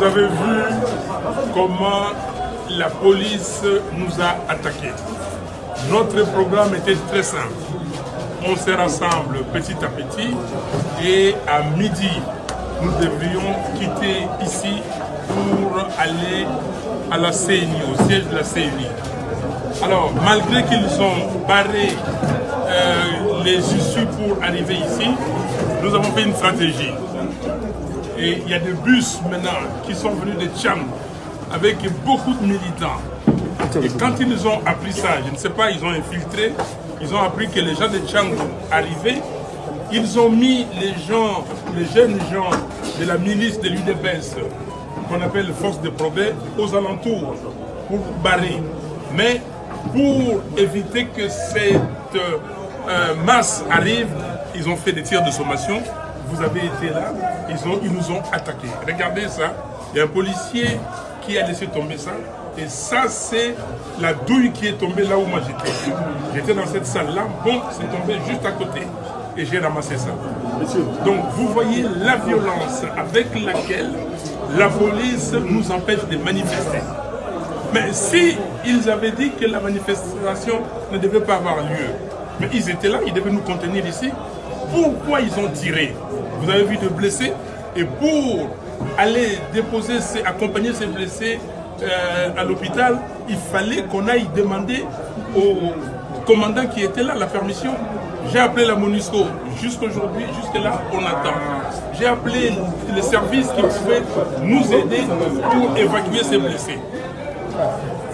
Vous avez vu comment la police nous a attaqués. Notre programme était très simple. On se rassemble petit à petit et à midi, nous devrions quitter ici pour aller à la CNI, au siège de la CNI. Alors, malgré qu'ils ont barré les issues pour arriver ici, nous avons fait une stratégie. Et il y a des bus maintenant qui sont venus de Tchang avec beaucoup de militants. Et quand ils ont appris ça, je ne sais pas, ils ont infiltré, ils ont appris que les gens de Tchang arrivaient, ils ont mis les jeunes gens de la milice de l'UDPS, qu'on appelle Force de Progrès, aux alentours pour barrer. Mais pour éviter que cette masse arrive, ils ont fait des tirs de sommation. Vous avez été là, ils nous ont attaqués. Regardez ça, il y a un policier qui a laissé tomber ça. Et ça, c'est la douille qui est tombée là où moi j'étais. J'étais dans cette salle-là, bon, c'est tombé juste à côté. Et j'ai ramassé ça. Donc, vous voyez la violence avec laquelle la police nous empêche de manifester. Mais si ils avaient dit que la manifestation ne devait pas avoir lieu, mais ils étaient là, ils devaient nous contenir ici, pourquoi ils ont tiré? Vous avez vu de blessés, et pour aller déposer, accompagner ces blessés à l'hôpital, il fallait qu'on aille demander au commandant qui était là la permission. J'ai appelé la MONUSCO, jusqu'aujourd'hui, jusque-là, on attend. J'ai appelé les services qui pouvaient nous aider pour évacuer ces blessés.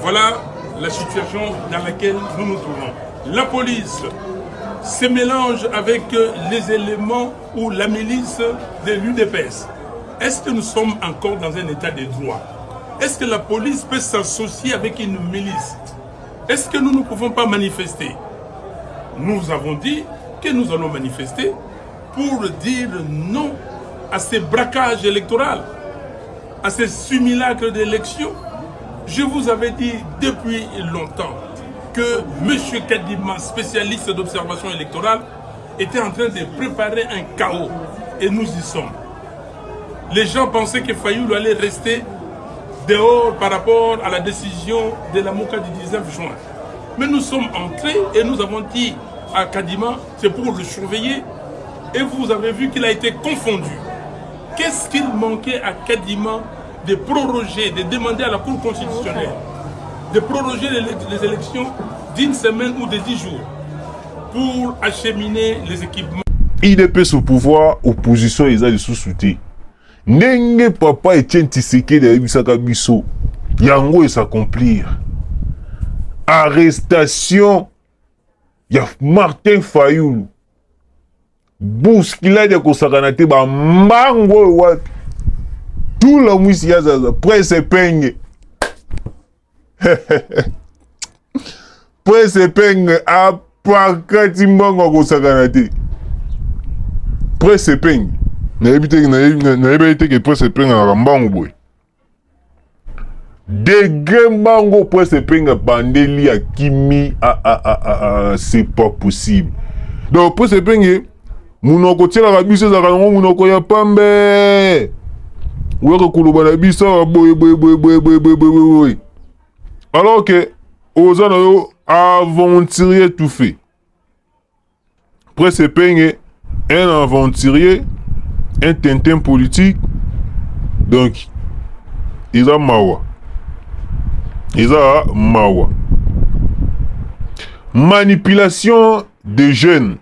Voilà la situation dans laquelle nous nous trouvons. La police se mélange avec les éléments ou la milice de l'UDPS. Est-ce que nous sommes encore dans un état de droit? Est-ce que la police peut s'associer avec une milice? Est-ce que nous ne pouvons pas manifester? Nous avons dit que nous allons manifester pour dire non à ces braquages électoraux, à ces simulacres d'élections. Je vous avais dit depuis longtemps que M. Kadima, spécialiste d'observation électorale, était en train de préparer un chaos. Et nous y sommes. Les gens pensaient que Fayoulou allait rester dehors par rapport à la décision de la MOCA du 19 juin. Mais nous sommes entrés et nous avons dit à Kadima, c'est pour le surveiller. Et vous avez vu qu'il a été confondu. Qu'est-ce qu'il manquait à Kadima de proroger, de demander à la Cour constitutionnelle de proroger les élections d'une semaine ou de 10 jours pour acheminer les équipements? IDPS au pouvoir, opposition, ils ont des sous-soutés. Nenge papa Etienne Tshisekedi de Bisaka Biso, yango et s'accomplir. Arrestation, il y a Martin Fayoulou. Bousculade de Kosakanate, ba mango wat. Tout le monde y a ça, presse peigne. Presse peigne, à pakati mbango Kosakanate. Presse peigne. N'avez été que presse peigne à Rambango boy. Degré mbango presse peigne bandeli à Kimi, c'est pas possible. Donc presse peigne, munoko tira la bise za kango munoko ya pambe. Oué kuluba la bise boy. Alors que aux années aventurier tout fait. Presse peigne un aventurier, un tintin politique, donc ils ont mawa. Manipulation des jeunes.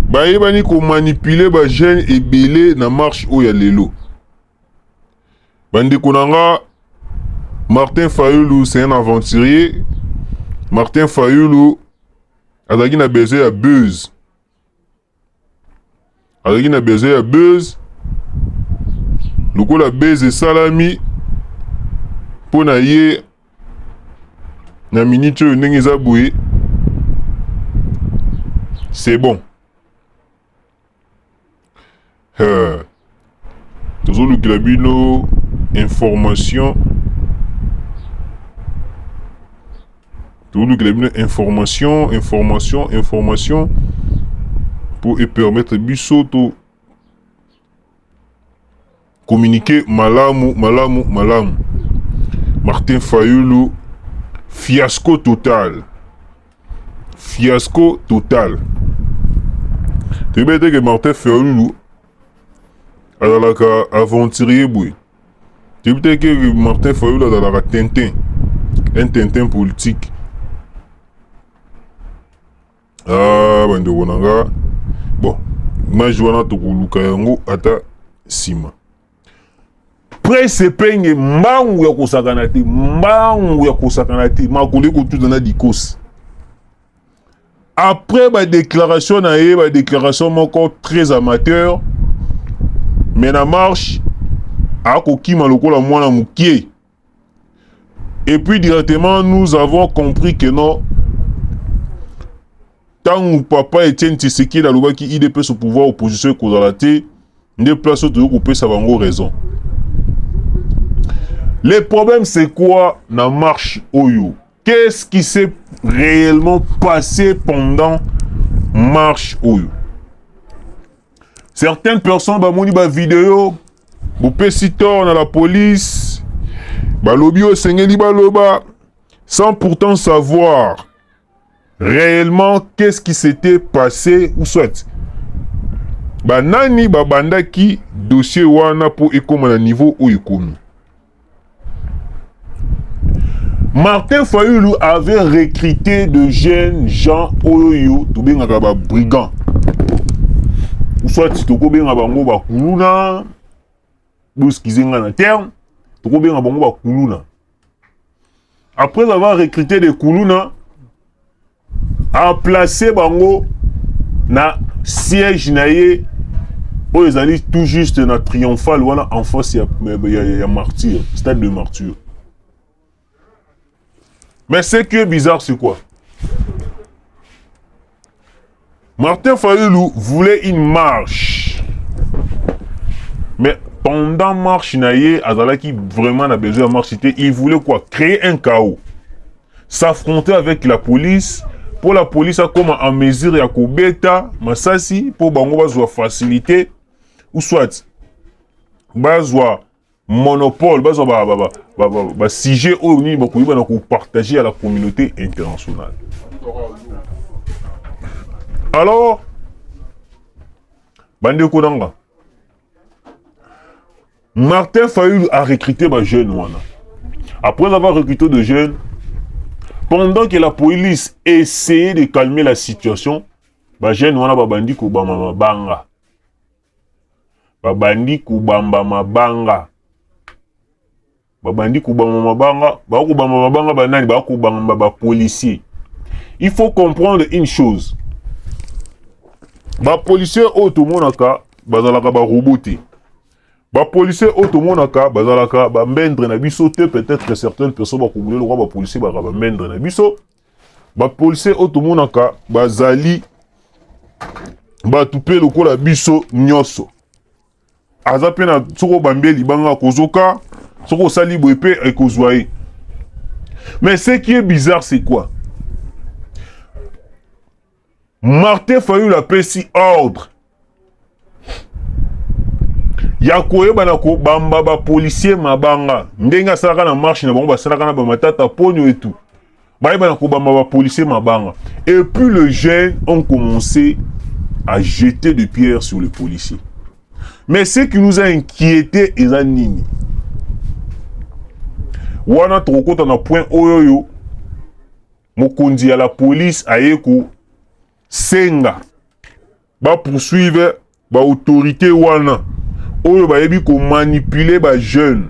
Baïbani ko manipuler ba jeunes et belé na marche où y a l'élo. Bandi konanga Martin Fayoulou c'est un aventurier. Martin Fayoulou azaki na besoin ya buzz. Azaki na besoin ya buzz. Lokola buzz et salami pona ye na minute ndenge za boué. C'est bon. Toujours le glabino information. Toujours le glabino information pour permettre bisoto communiqué malamu. Martin Fayulu, fiasco total. Fiasco total. Tu veux dire que Martin Fayulu azalaka aventurier boy. Tu veux dire que Martin Fayulu azalaka Tintin. Un Tintin politique. Ah, bande bonanga. Bon, moi je vois to kuluka yango ata sima. Presse penge mbangu ya kosakana te, makole ko tout dans dikos. Après ma déclaration déclaration moko très amateur, mais na marche a kokima lokola mwana mukie. Et puis directement nous avons compris que non, tant que papa Etienne Tshisekedi alobaki IDP au pouvoir opposition kozalate, ne place de couper sa bango raison. Le problème c'est quoi na marche Oyo? Qu'est-ce qui s'est réellement passé pendant marche Oyo? Certaines personnes bamoni ba vidéo, bopesi tort na la police, balobi o sengeli baloba, sans pourtant savoir réellement qu'est-ce qui s'était passé ou soit banani babandaki dossier wana po ekoma na niveau oyo ekomi. Martin Fayulu avait recruté de jeunes gens oyo to bengaka ba brigands ou soit to ko benga bango ba kuluna boskizenga na terme to ko benga bango ba kuluna. Après avoir recruté des kuluna, a placé bango na siège naie oyo ezali tout juste na triomphal wana en face ya martyr, stade de martyr. Mais ce qui est bizarre c'est quoi? Martin Fayulu voulait une marche, mais pendant marche naie azalaki vraiment na besoin de marche, il voulait quoi? Créer un chaos, s'affronter avec la police. Pour la police a comme en mesure ya kobeta masasi pour bango bazwa facilité ou soit bazwa monopole, bazwa ba sujet au ni ba koyiba na ko partager à la communauté internationale. Alors bande kodanga Martin Fayulu a recruté ba jeunes wana. Après avoir recruté de jeunes, pendant que la police essayait de calmer la situation, ba jeune wana babandi kubamba mabanga. Babandi kubamba mabanga. Babandi kubamba mabanga, ba kubamba mabanga banani ba kubamba ba policier. Il faut comprendre une chose. Ba policier otomonaka bazalaka ba roboté. Ba policier otomonaka bazalaka ba mendre na biso te, peut-être que certaines personnes ba koubouler le roi ba policier ba mendre na biso. Ba policier otomonaka bazali ba tupe lokola biso nyoso. Aza pe na soko bambeli banga kozoka, soko sali boepe e kozwaye. Mais ce qui est bizarre c'est quoi? Martin Fayulu a pesi ordre ya koyeba na ko bamba ba policier mabanga ndenga salaka na marche na bango basalaka na ba matata ponyo et tout. Bayeba na ko bamba ba policier mabanga. Et puis les jeunes ont commencé à jeter des pierres sur les policiers. Mais ce qui nous a inquiété eza nini? Wana tokota na point oyoyo mokonzi ya la police ayeko senga ba poursuivre ba autorité wana oyo ba yebi ko manipuler ba jeune,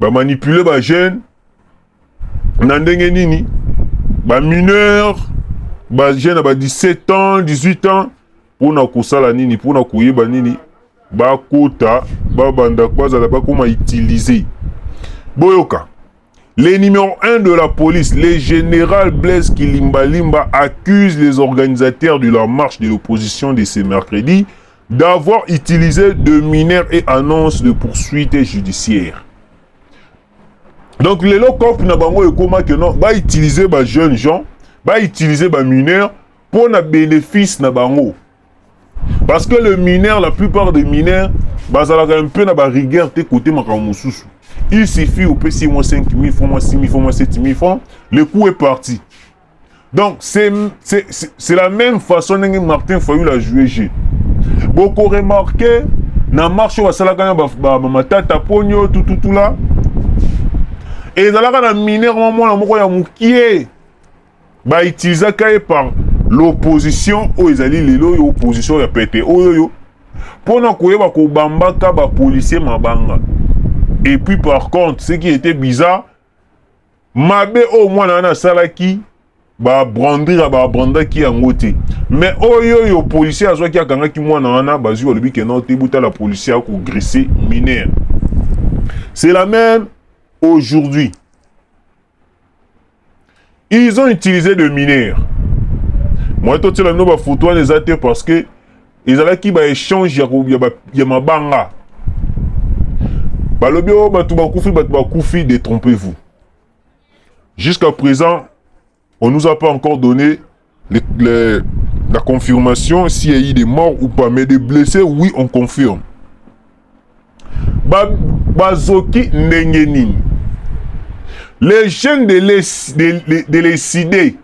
ba manipuler ba jeune na ndenge nini, ba mineur, ba jeune ba 17 ans 18 ans pona kosala nini, pona koyeba nini ba kota ba banda bazala ba koma utiliser boyoka. Le numéro 1 de la police, le général Blaise Kilimbalimba, accuse les organisateurs de la marche de l'opposition de ce mercredi d'avoir utilisé de mineurs et annonce de poursuites judiciaires. Donc les locaux na bango et comment que non va utiliser ba jeunes gens, va utiliser ba mineurs pour na bénéfice na bango. Parce que le mineur, la plupart des mineurs, bazalaka un peu na ba rigueur te côté makamususu. Il suffit au peu 6 mois 5 000 francs, mois 6 000 francs, mois 7 000 francs, le coup est parti. Donc c'est la même façon que Martin Fayulu a joué G. Beaucoup remarqué, na marche wa salaka ba matata ponyo tout là. Et dans la mineur moment na moko ya mukie ba utiliser par l'opposition aux ezali lelo opposition ya pété oyo pour na koyeba ko bambaka ba policier mabanga. Et puis par contre ce qui était bizarre mabe au moins na salaki ba branda ki yangote mais oyo policier azwa ki akanga ki mwana wana bazui olobi ke non te buta la policier a ko grisser mineur. C'est la même aujourd'hui. Ils ont utilisé de mineurs. Moi, tout le monde a photo les athées parce que ils allaient qui ba échange ya mabanga. Balobio bakoufi, détrompez-vous. Jusqu'à présent, on nous a pas encore donné la confirmation s'il y a eu des morts ou pas, mais des blessés, oui, on confirme. Bazoki Nengenin. Les jeunes de les cider,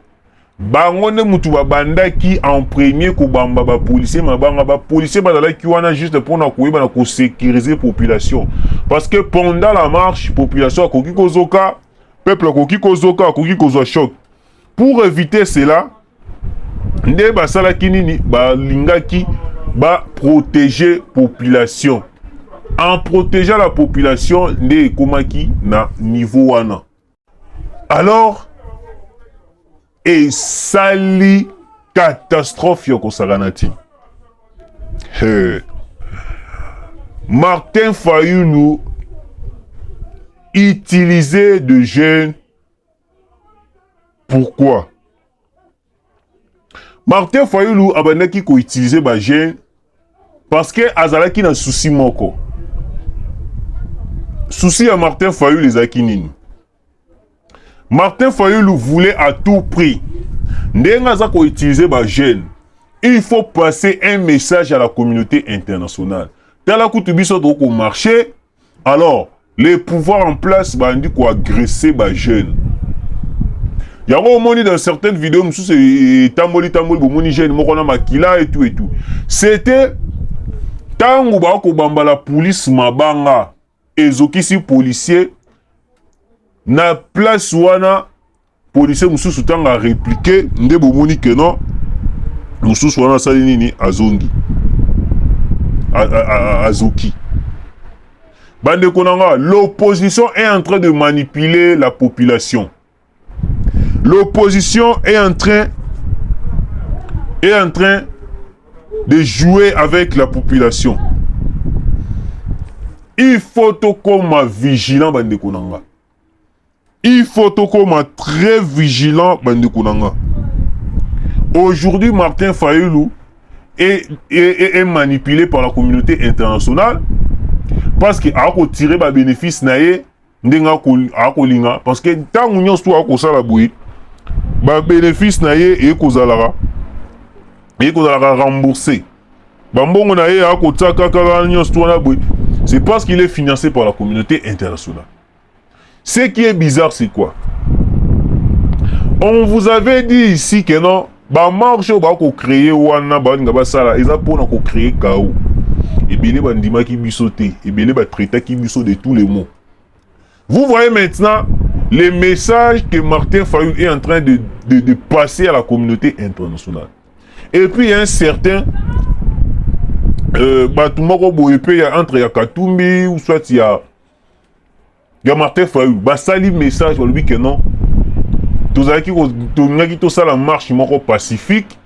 bangone mutu banda qui en premier ko bamba ba policier mabanga ba policier bazala ki wana juste pour na koyeba na ko sécuriser population parce que pendant la marche population koki kozoka peuple koki kozoka koki kozwa choc. Pour éviter cela nde basala kinini ba lingaki ba protéger population. En protégeant la population nde komaki na niveau wana. Alors, et sali catastrophe yoko saganati. Martin Fayulu utilisait de jeunes. Pourquoi? Martin Fayulu abanaki ko utiliser ba jeunes parce que azalaki na souci moko. Souci à Martin Fayulu les akinini. Martin Fayulu voulait à tout prix, utiliser les jeunes. Il faut passer un message à la communauté internationale. Dans la coutubiso au marché, alors les pouvoirs en place bandi ko agresser les jeunes. Il y a un dans certaines vidéos, c'est tamboli bomoni jeune mokona makila et tout. C'était tango ba ko bamba la police mabanga ezokisi policier. Na place wana policier mususu tanga répliquer nde bomoni que non mususu wana sali nini azongi azoki bande konanga. L'opposition est en train de manipuler la population. L'opposition est en train de jouer avec la population. Il faut qu'on vigilant bande konanga. Il faut qu'on très vigilant bande konanga. Aujourd'hui, Martin Fayulu est manipulé par la communauté internationale parce qu'il a tiré des bénéfices naé ndenga kolinga parce que tant union soit à kosala boui ba bénéfice naé et kozalaka remboursé ba mbongo naé a kotaka kaka union soit na boui. C'est parce qu'il est financé par la communauté internationale. Ce qui est bizarre, c'est quoi? On vous avait dit ici que non, bah marche ba ko créer wana ba ngaba sala, ils a pour na ko créer chaos. Et bien les bandima qui bisoté, et bien les ba traiter qui biso de tous les mots. Vous voyez maintenant les messages que Martin Fayulu est en train de passer à la communauté internationale. Et puis il y a un certain Batumoko Boyepe entre Yakatumbi ou soit il y a Martin Fayulu, basali message pour lui que non. Tous ceux qui ont ça la marche pacifique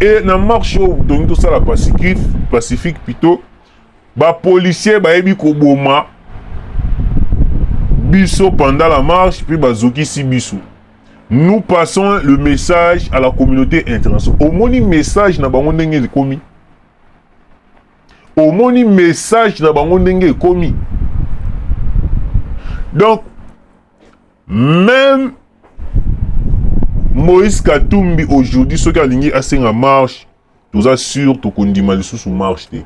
et la marche tout ça la pacifique plutôt. Ba policier ba ebi ko boma biso pendant la marche puis bazoki si biso. Nous passons le message à la communauté internationale. Au moni message na bango ndenge komi. Au moni message na bango ndenge komi. Donc, même Moïse Katumbi aujourd'hui, ceux qui ont ligne à marche, toza sûr tokondima lisusu marche te.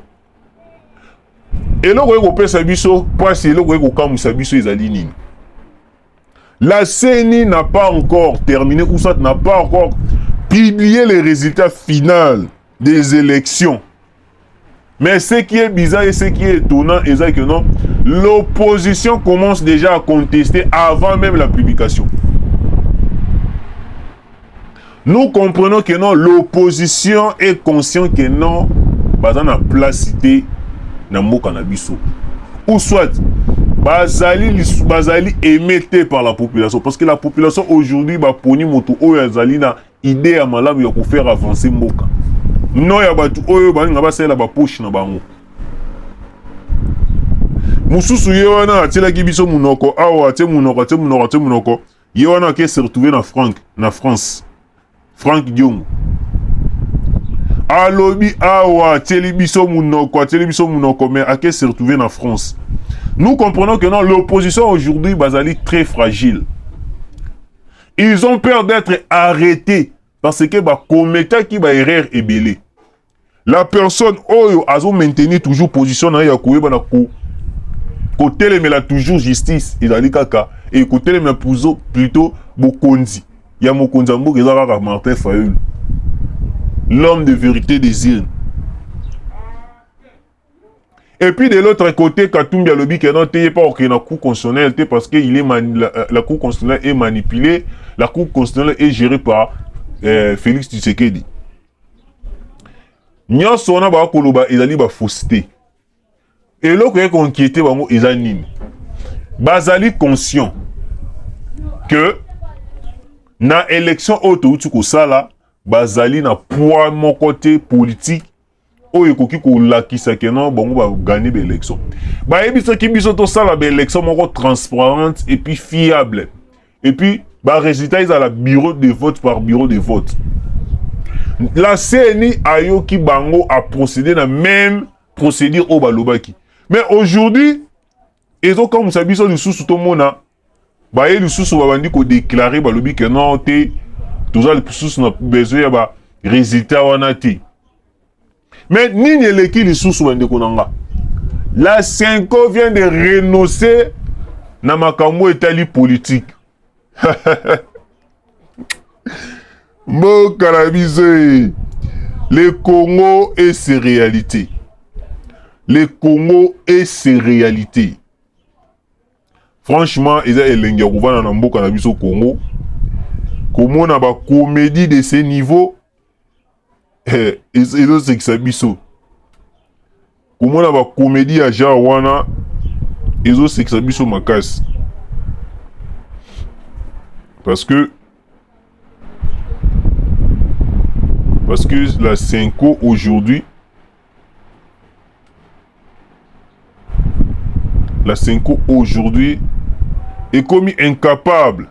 Eloko ekopesa biso pasi, eloko ekokamwisa biso ezali nini? La CENI n'a pas encore terminé, ou ça n'a pas encore publié les résultats finaux des élections. Mais ce qui est bizarre et ce qui est étonnant, c'est que non, l'opposition commence déjà à contester avant même la publication. Nous comprenons que non, l'opposition est consciente que non, bazan a place cité na mboka na biso. Ou soit, bazali émetté par la population. Parce que la population aujourd'hui, poni moto oyo azali na idée à malamu ya faire avancer mboka. Non ya batu oyo balinga basala ba poche na bango. Mususu ye wana atelaki biso munoko awa ate munoko ye wana ke se retrouver na France. Franck Diongo. Alobi awa atelbiso munoko mais ake se retrouver en France. Nous comprenons que non, l'opposition aujourd'hui bazali très fragile. Ils ont peur d'être arrêtés parce que commettre qui erreur est belé. La personne oyo azo maintenir toujours position na ya koyeba na côté mais la toujours justice ezali kaka et côté mais plutôt bokonzi. Ya mokonzi mboka ezaka Martin Fayulu. L'homme de vérité des îles. Et puis de l'autre côté, Katumbi a lobby qui n'est pas au la Cour constitutionnelle parce que la Cour constitutionnelle est manipulée, la Cour constitutionnelle est gérée par Félix Tshisekedi. Nyon sona ba koloba ezali ba fausseté. Et l'autre est inquiété bango ezanine. Bazali conscient que na élection auto ko sala bazali na poids mon côté politique oyo ekoki kolakisa ke non bongo ba gagner ba élection. Ba yebisa ki biso to sala ba élection moko transparente et puis fiable. Et puis ba résultat ils à la bureau de vote par bureau de vote. La CENI ayo ki bango a procédé na même procédure au balobaki. Mais aujourd'hui ils ont comme ça biso lisusu to mona ba ye lisusu ba bandi ko déclarer balobi ke non te tout ça lisusu na besoin ya ba résultat wana te. Mais nini eleki lisusu bandi ko nanga. La Senko vient de renoncer na makambo etali politique. Mo karabise. Le Congo et ses réalités. Le Congo et ses réalités. Franchement, ils ont elengi kouvana na mboka na biso Congo. Comment na ba comédie de ce niveau? Ils ont c'est que ça biso. Comment na ba comédie à Jawana? Ils ont c'est que ça biso makas. Parce que la Senko aujourd'hui, est commis incapable.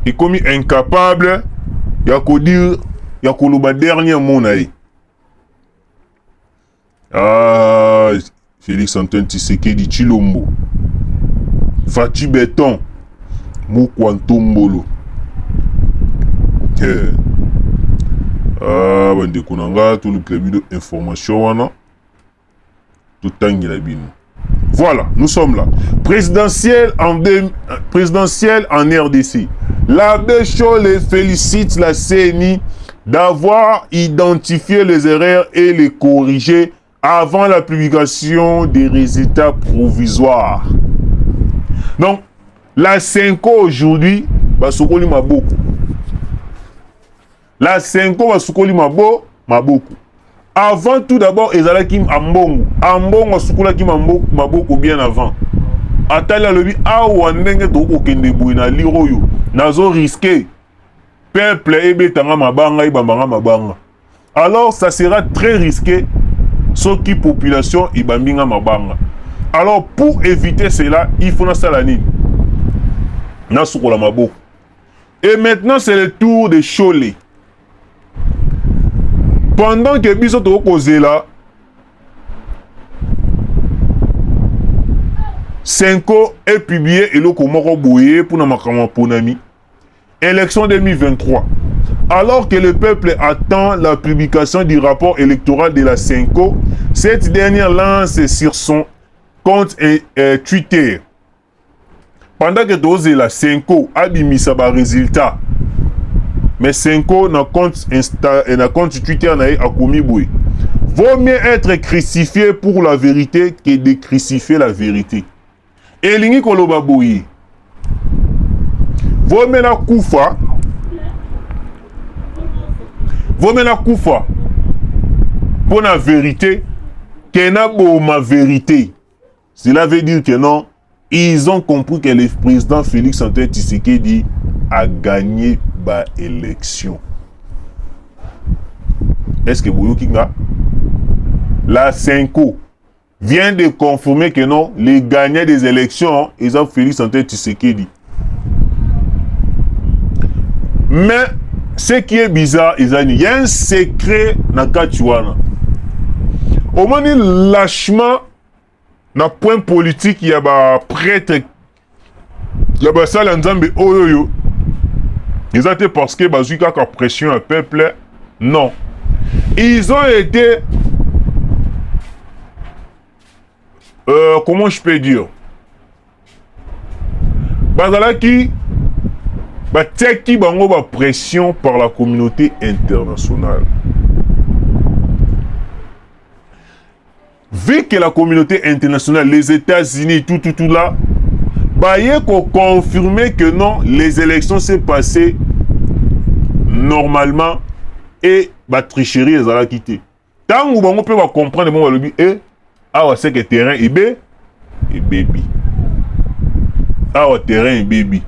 Est commis incapable. Ya ko dire, ya ko loba dernier mot naï. Ah, Félix Antoine Tshisekedi Tshilombo. Fati Béton. Mukwantombolo. Ah, bande konanga tout le club de information wana. Tout tangi la bino. Voilà, nous sommes là. Présidentielle en RDC. L'abbé Cholet félicite la CENI d'avoir identifié les erreurs et les corrigé avant la publication des résultats provisoires. Donc, la Senko aujourd'hui, basokoli maboko. La Senko basokoli maboko. Avant tout d'abord, ezalaki ambongo. Ambongo sukulaki maboko bien avant. Atala lobi awa ndenge to okende boye na liroyo. Nazo risqué. Peuple ebetanga mabanga ibambanga mabanga. Alors ça sera très risqué ce qui population ibambinga mabanga. Alors pour éviter cela, il faut na salani. Na sukola maboko. Et maintenant c'est le tour de Cholet. Pendant que biso to causer là, Senko est publié et le komoko boye pour na makama ponami. Élection 2023. Alors que le peuple attend la publication du rapport électoral de la Senko, cette dernière lance sur son compte Twitter. Pendant que dose la Senko a mis ba résultat, mais Senko na compte Twitter a commis boui. Vaut mieux être crucifié pour la vérité que de crucifier la vérité. Et lingi koloba boui. Vaut mieux la koufa. Vaut mieux la koufa pour la vérité que na ma vérité. Cela veut dire que non, ils ont compris que le président Félix Antoine Tshisekedi a gagné l'élection. Est-ce que vous voyez la Senko vient de confirmer que non, les gagnants des élections, ils ont Félix Antoine Tshisekedi. Mais ce qui est bizarre, il y a un secret dans Katuana. Au moins, lâchement, dans le point politique, il y a des prêtres, il y a des salles en Zambie, oh. Ils ont été parce que Bazouka a pression un peuple. Non. Ils ont été. Comment je peux dire? Bazalaki. Bateki bango ba pression par la communauté internationale. Vu que la communauté internationale, les États-Unis, tout là, il faut confirmer que non, les élections s'est passées normalement et la tricherie les a quitté. Tant que on peut comprendre, c'est que terrain est baby. Terrain est baby.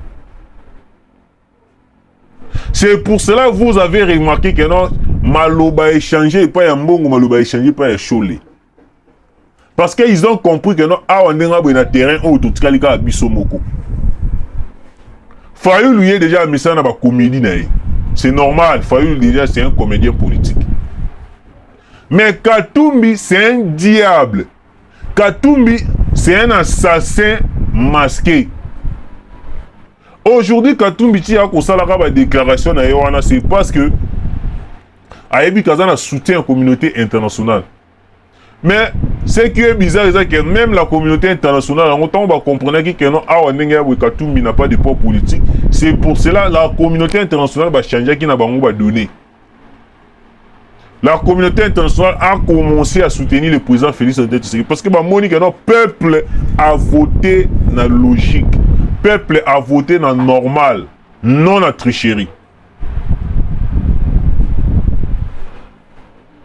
C'est pour cela que vous avez remarqué que non, Maloba échangé pas un bon, Maloba échangé pas un cholé. Parce qu'ils ont compris que non, on est dans terrain où tout le monde a bisomoko. Fayou lui est déjà mis ça dans la comédie. C'est normal, Fayou déjà c'est un comédien politique. Mais Katumbi c'est un diable. Katumbi c'est un assassin masqué. Aujourd'hui, Katumbi a une déclaration, c'est parce que Ayebi Kazan a soutenu la communauté internationale. Mais ce qui est bizarre, c'est que même la communauté internationale, on va comprendre que Katumbi n'a pas de poids politique. C'est pour cela que la communauté internationale va changer qui n'a pas donné. La communauté internationale a commencé à soutenir le président Félix Antoine Tshisekedi parce que le peuple a voté dans la logique. Le peuple a voté dans le normal, non la tricherie.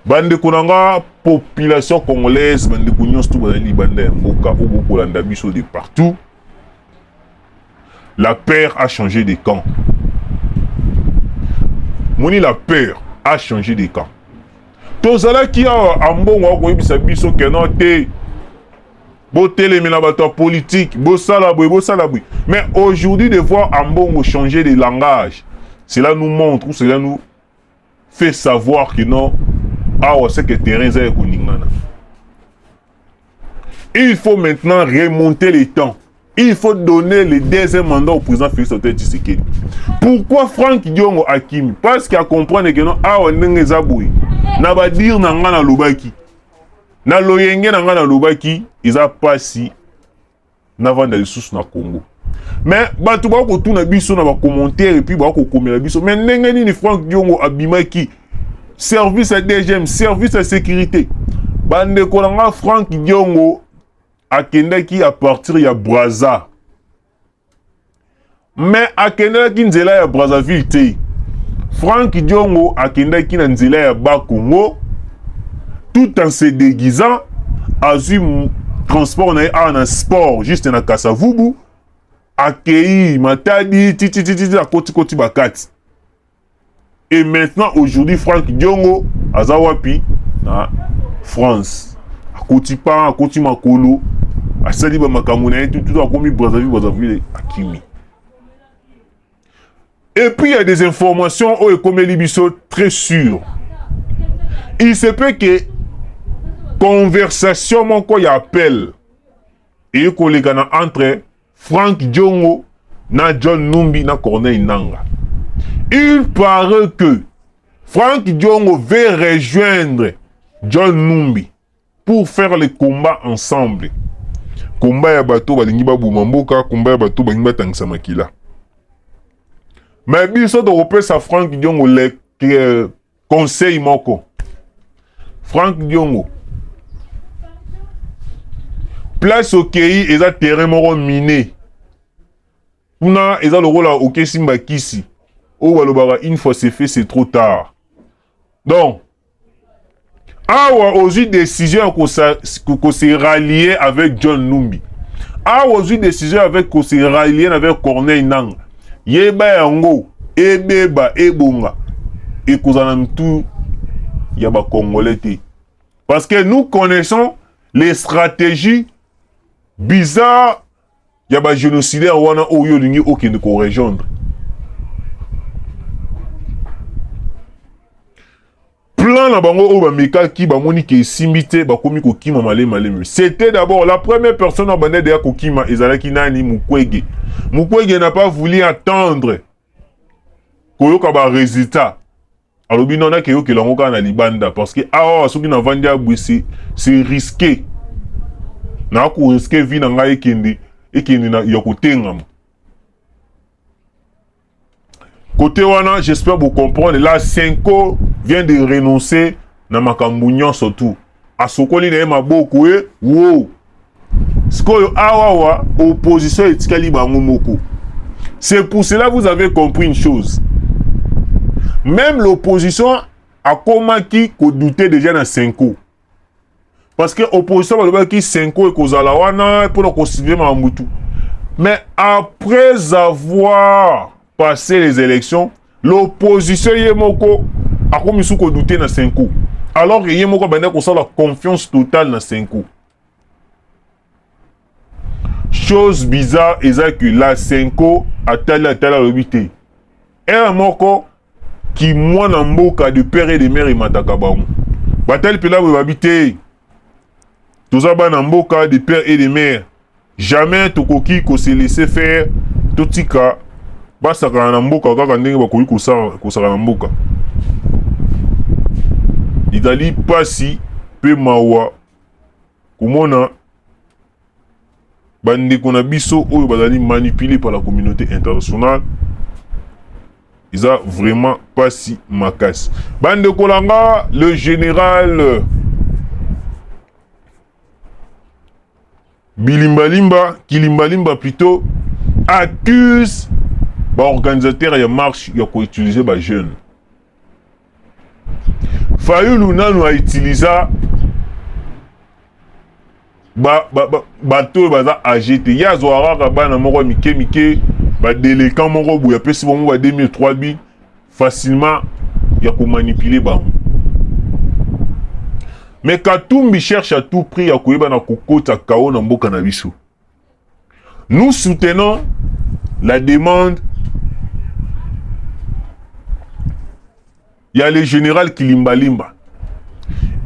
Bande Konanga, population congolaise, bande Konyos, tout le monde de partout. La peur a changé de camp. La peur a changé de camp. Tout ça qui a un bon biso que non te beauté les ménabateurs politiques, mais aujourd'hui de voir un bon changer de langage, cela nous montre, cela nous fait savoir que non, c'est que terrain est kuningana. Il faut maintenant remonter les temps. Il faut donner le deuxième mandat au président Félix Antoine Tshisekedi. Pourquoi Franck Diongo Hakimi? Parce qu'il a compris que non, na ba dire na ngana lobaki. Na loyenge na ngana lobaki, ils a passé na vanda les sous na Congo. Mais batu ba ko tuna biso na ba commentaire et puis ba ko komela biso. Mais ndenge ni Franck Diongo abimaki service à DGM, service à sécurité. Bande kolanga Franck Diongo akendaki à partir ya Brazza. Mais akendaki nzela ya Brazzaville te. Franck Diongo akendaki na nzela ya Bakongo tout en se déguisant azu transport na sport juste na Kasavubu akei matadi titi a koti bakati. Et maintenant aujourd'hui Franck Diongo azawapi na France akoti pa akoti makolo asali ba makamuna tout akomi Brazzaville Hakimi. Et puis il y a des informations comme Libiso très sûres. Il se peut que conversation mon quoi y appelle et collègue entre Franck Diongo na John Numbi na Corneille Nanga. Il paraît que Frank Diongo veut rejoindre John Numbi pour faire le combat ensemble. Combat ya bato balingi babuma mboka, combat ya bato balingi batangisa makila. Mais biso to kopesa Frank Diongo le conseil moko. Frank Diongo place au Kei eza terrain moko miné. Kuna eza le rôle au Kesimba Kisi. Oh balobara une fois c'est fait c'est trop tard. Donc awa ozu décision qu'on se rallier avec John Numbi. Awa ozu décision avec qu'on se rallier avec Corneille Nangaa. Yeba yango ebeba ebonga et kozana tout yaba congolais te. Parce que nous connaissons les stratégies bizarres yaba génocidaire wana oyo lingi okende ko rejoindre. Plan na bango o ba meka ki ba moni ke simbite ba komi ko kima malé. C'était d'abord la première personne à bande de kokima ezalaki nani Mukwege. Mukwege n'a pas voulu attendre koyoka ba résultat. Alors bien on a que lango ka na libanda parce que ah soki na vandi abwisi c'est risqué. Na ko risquer vie na ngai ekende na yokotenga. Côté wana, j'espère vous comprendre. Là, Senko vient de renoncer na makambunyon surtout. Asokoli na ema boku wow. Skoyo awawa opposition etikali bango moko. C'est pour cela que vous avez compris une chose. Même l'opposition a commencé à douter déjà dans Senko. Parce que l'opposition a dit que Senko et kozala wana pour considérer Mamoutou. Mais après avoir passé les élections, l'opposition Yemoko a commencé à douter dans Senko. Alors que Yemoko a la confiance totale dans Senko. Chose bizarre, c'est que la Senko a tala l'obité. Et un moko qui moi n'a mboka de père et de mère et matakabaou. Batel pela vous habiter. Tout ça ba mboka de père et de mère. Jamais tokoki ko se laisser faire totika. Basaka na mboka kaka ndenge bakoki kosaka na mboka. Idali pasi pe mawa komona bande kona biso oyo bazali manipulé par la communauté internationale. Ils ont vraiment pas si macasse. Bande kolanga, le général Kilimbalimba plutôt accuse organisateur ya marche ya ko utiliser ba jeune. Fayulu nanu a utiliser bato baza agité ya zoara bana moko mike ba déléquant moko boya pesi bon ba 2003 bi facilement ya ko manipuler ba. Mais Katumbi cherche à tout prix à koyeba na kokota kao na mboka na biso. Nous soutenons la demande. Il y a le général Kilimbalimba.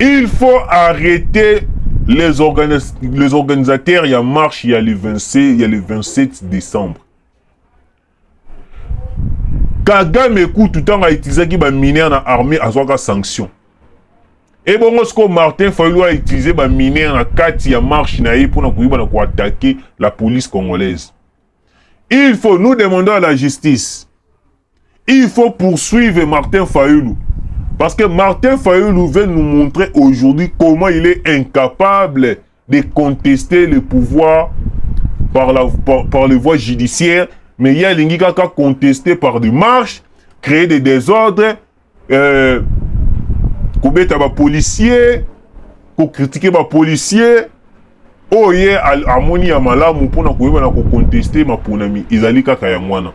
Il faut arrêter les organisateurs. Il y a marche, il y a le 27 décembre. Kagame écoute tout le temps à utiliser qui va miner dans l'armée à soit sanction. Et bon, lorsque Martin Fayulu a utilisé les mineurs dans 4 marche pour attaquer la police congolaise. Il faut, nous demandons à la justice, il faut poursuivre Martin Fayulu. Parce que Martin Fayulu veut nous montrer aujourd'hui comment il est incapable de contester le pouvoir par les voies judiciaires. Mais il y a des gens qui ont contesté par des marches, créer des désordres, kobeta ba policier, ko critiquer ba policier, oye amoni ya malamu pona koyeba na ko contester ma ponami izali kaka ya mwana.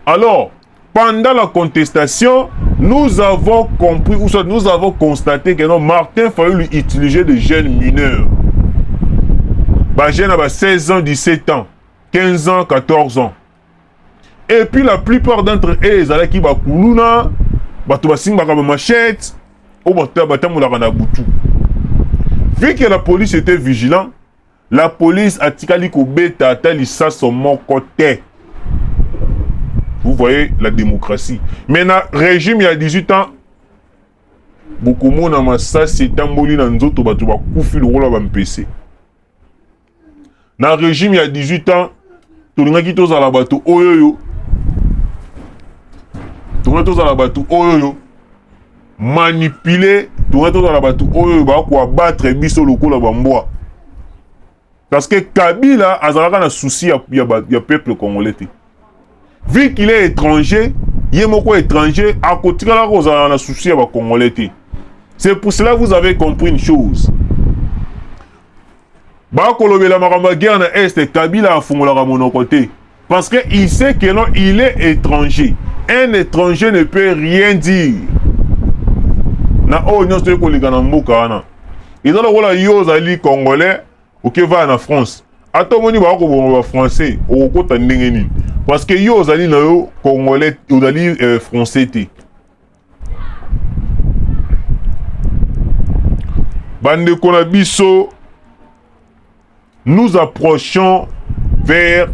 Alors, pendant la contestation, nous avons compris ou soit nous avons constaté que non, Martin Fayulu utilisait des jeunes mineurs. Ba jeunes à 16 ans, 17 ans, 15 ans, 14 ans. Et puis la plupart d'entre eux, ils allaient qui ba kuluna, ba to basimba ka machette. Vu que la police était vigilante, la police a tikali ko beta talisa son mon côté. Vous voyez la démocratie. Mais dans le régime, il y a 18 ans, beaucoup de monde a ça, c'est tamboli dans nzoto batu ba kufi le rôle ba mpc. Dans le régime, il y a 18 ans, tout le monde qui toza la batu oyoyo. Tout le monde toza la batu oyoyo. Manipuler, tout le monde toza la batu oyoyo ba ko battre biso lokola ba mboa. Parce que Kabila a un souci il y a peuple congolais. Vu qu'il est étranger, il est étranger, à côté de la rose, il a un souci à Congolais. C'est pour cela que vous avez compris une chose. Bakolobe la maramba guerre na Est, Kabila a fondé la mon côté. Parce qu'il sait que non, il est étranger. Un étranger ne peut rien dire. Na oh non c'est ko ligana mboka na. Ils ont le rôle yozali congolais ou qui va en France. Atomoni ba ko français au kota ndengeni. Parce que yo ozali na yo congolais, ozali français te. Bande konabiso, nous approchons vers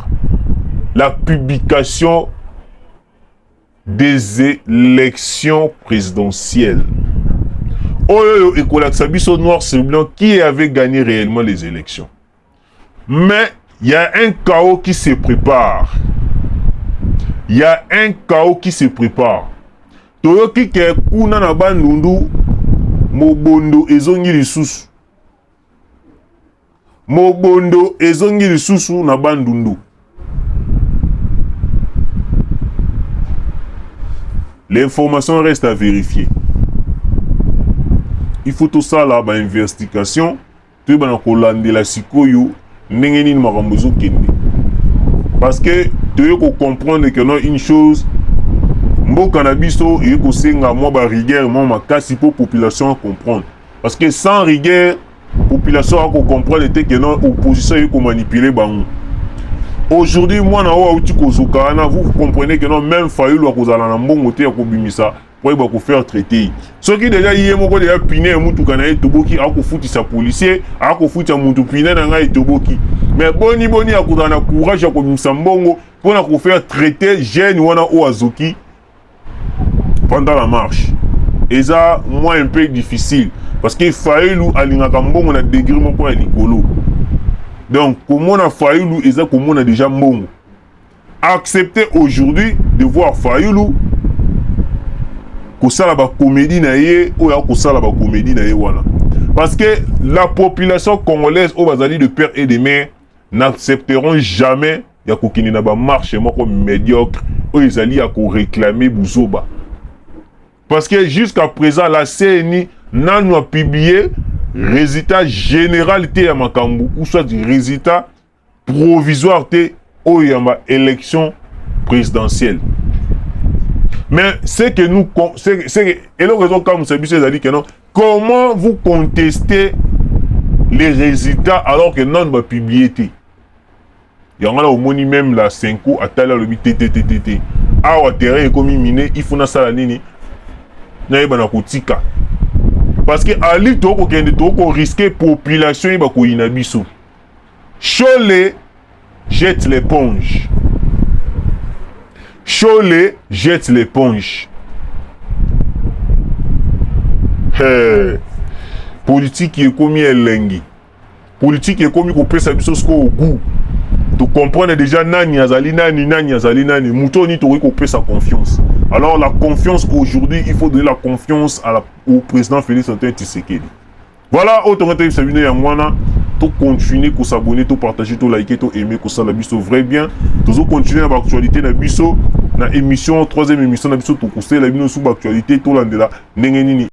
la publication des élections présidentielles. Oyo et Kolaksabiso noir c'est blanc qui avait gagné réellement les élections. Mais il y a un chaos qui se prépare. Il y a un chaos qui se prépare. Toyoki ke kuna na bandundu mobondo ezongi lisusu. Mobondo ezongi lisusu na bandundu. L'information reste à vérifier. Il faut tout ça là, investigation. Tu vas na kolande la sikoyo ndenge nini makambo kende. Parce que tu veux comprendre que non une chose, mboka na biso et ko senga moi ba rigueur moi makasi pour population comprendre. Parce que sans rigueur, population a ko comprendre que non opposition est ko manipuler bango. Aujourd'hui moi na wa uti ko zokana, vous comprenez que non même Fayulu a ko zala na mbongo te ko bimisa pour ba ko faire traiter. Ce qui déjà yé moko déjà piné mutu kana etoboki a ko futi sa policier, a ko futi mutu piné na nga etoboki. Mais boni a kudana courage ya komisa mbongo pour na ko faire traiter jeune wana o azoki pendant la marche. Et ça moi un peu difficile parce que Fayulu alingaka mbongo na degré moko ya likolo. Donc comment on a Fayulu et ça comment on a déjà mbongo. Accepter aujourd'hui de voir Fayulu kosala ba comédie na ye ou ya kosala ba comédie na ye wana. Parce que la population congolaise au bazali de père et de mère n'accepteront jamais ya kokini na ba marche moko médiocre ou ezali ya ko réclamer buzoba. Parce que jusqu'à présent la CNI n'a publié résultat général te ya makambu ou soit résultat provisoire te o ya ma élection présidentielle. Mais c'est que nous et le raison comme c'est dit que non, comment vous contestez les résultats alors que non va publier té. Il y a au moni même la 5 à tala le TTTT. Ah au terrain comme miné, il faut na sala nini. Na yeba na kotika. Parce que ali to ko kende to ko risquer population ba ko inabiso. Cholet jette l'éponge. Cholet jette l'éponge. Politique qui est commis elengi. Politique qui est commis ko pesa biso sko au goût. Tu comprends déjà nani azali nani mutoni to ko pesa confiance. Alors la confiance aujourd'hui, il faut donner la confiance au président Félix Antoine Tshisekedi. Voilà, autant que ça vient à tout continuer, tout s'abonner, tout partager, tout liker, tout aimer, tout ça la biso vrai bien. Toujours continuer à l'actualité la biso, la émission, troisième émission la biso, tout coûter la biso sous l'actualité, tout l'an de la nengenini.